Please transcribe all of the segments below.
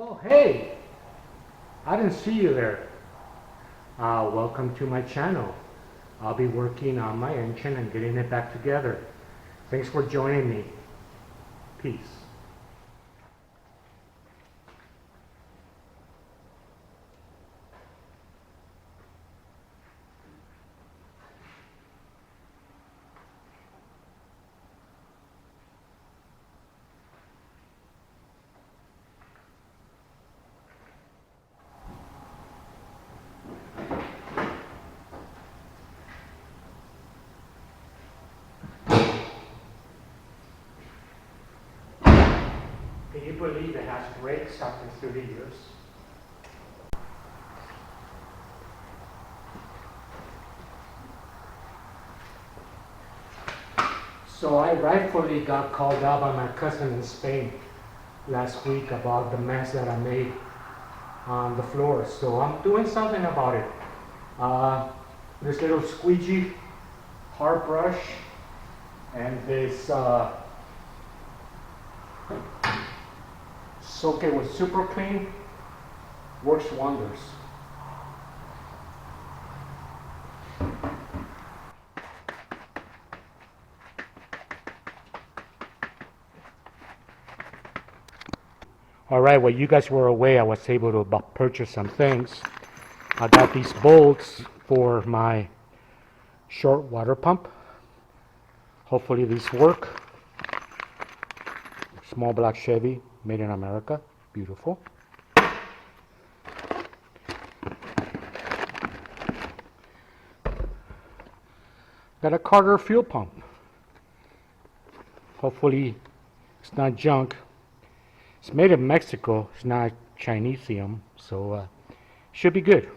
Oh, hey! I didn't see you there. Welcome to my channel. I'll be working on my engine and getting it back together. Thanks for joining me. Peace. Can you believe it has brakes after 30 years? So I rightfully got called out by my cousin in Spain last week about the mess that I made on the floor. So I'm doing something about it. This little squeegee hard brush and this soak it with super clean works wonders. All right, while you guys were away, I was able to purchase some things. I got these bolts for my short water pump. Hopefully these work. Small black Chevy, made in America. Beautiful. Got a Carter fuel pump. Hopefully it's not junk. It's made in Mexico. It's not Chinesium, so should be good.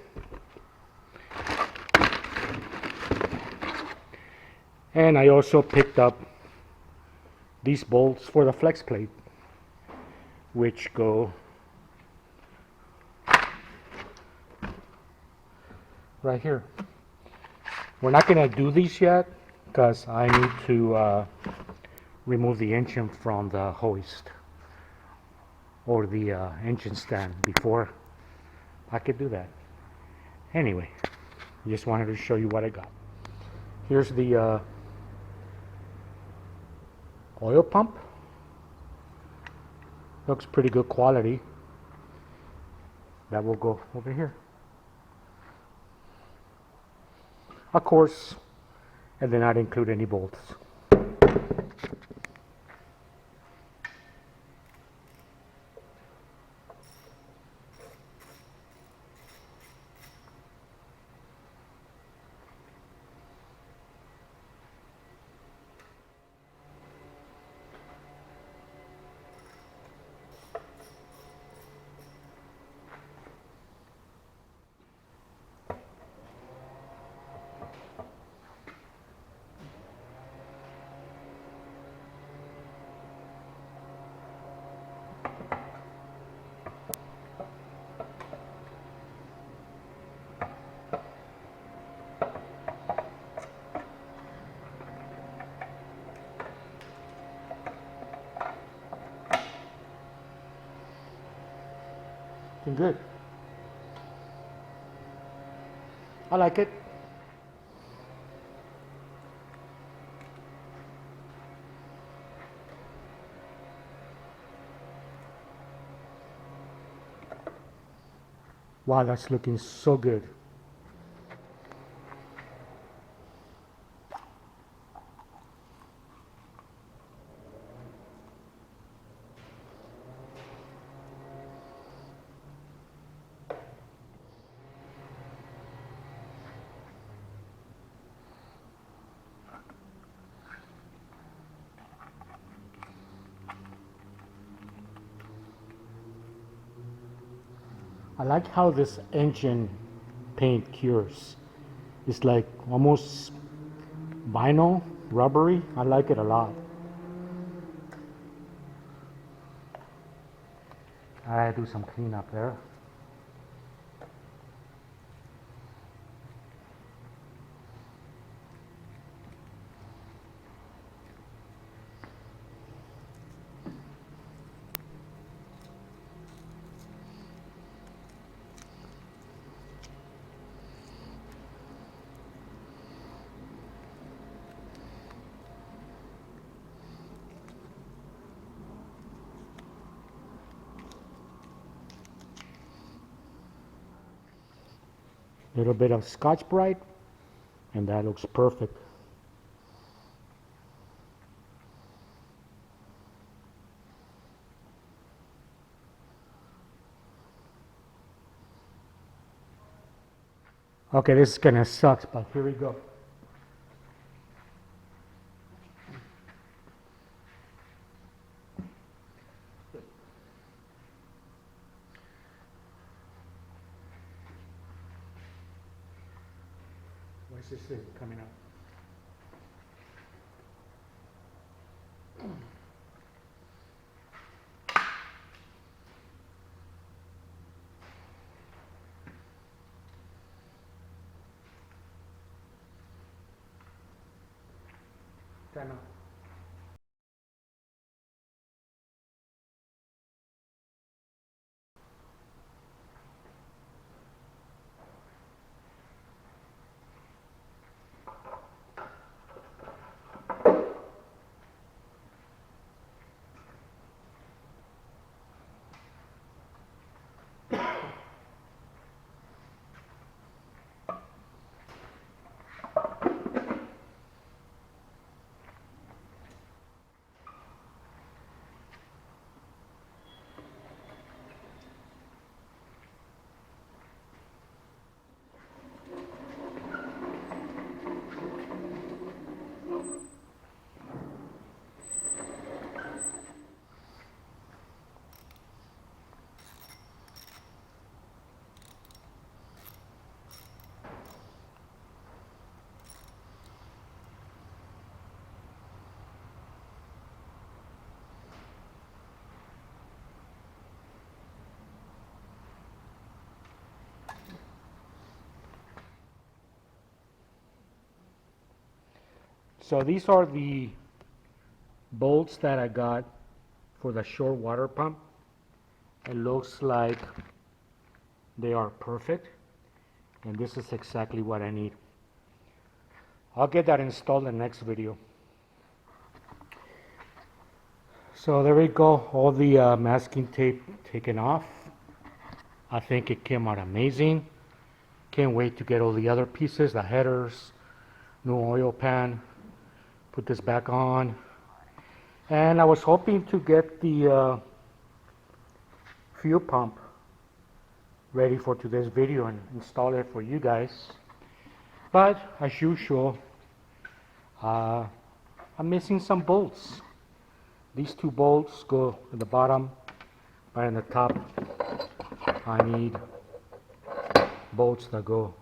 And I also picked up these bolts for the flex plate, which go right here. We're not going to do these yet because I need to remove the engine from the hoist or the engine stand before I could do that. Anyway, just wanted to show you what I got. Here's the oil pump. Looks pretty good quality. That will go over here. Of course, I did not include any bolts. Looking good. I like it. Wow, that's looking so good. I like how this engine paint cures. It's like almost vinyl, rubbery. I like it a lot. I gotta do some cleanup there. Little bit of Scotch Brite, and that looks perfect. Okay, this is gonna suck, but here we go. Why is this thing coming up? Time out. So these are the bolts that I got for the short water pump. It looks like they are perfect, and this is exactly what I need. I'll get that installed in the next video. So there we go, all the masking tape taken off. I think it came out amazing. Can't wait to get all the other pieces, the headers, new oil pan, put this back on. And I was hoping to get the fuel pump ready for today's video and install it for you guys. But as usual, I'm missing some bolts. These two bolts go at the bottom, but in the top I need bolts that go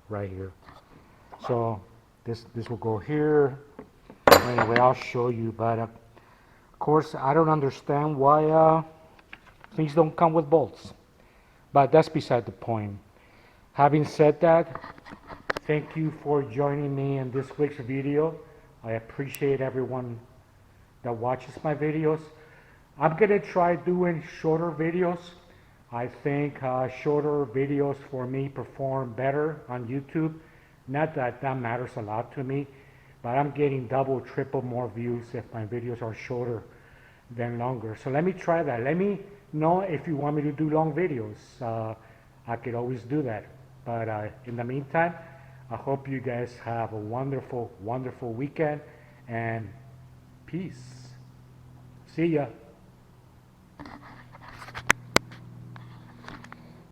right here. So this will go here. Anyway, I'll show you, but of course I don't understand why things don't come with bolts, but that's beside the point. Having said that, thank you for joining me in this week's video. I appreciate everyone that watches my videos. I'm gonna try doing shorter videos. I think shorter videos for me perform better on YouTube. Not that that matters a lot to me, but I'm getting double, triple more views if my videos are shorter than longer. So let me try that. Let me know if you want me to do long videos. I could always do that. But in the meantime, I hope you guys have a wonderful, wonderful weekend, and peace. See ya.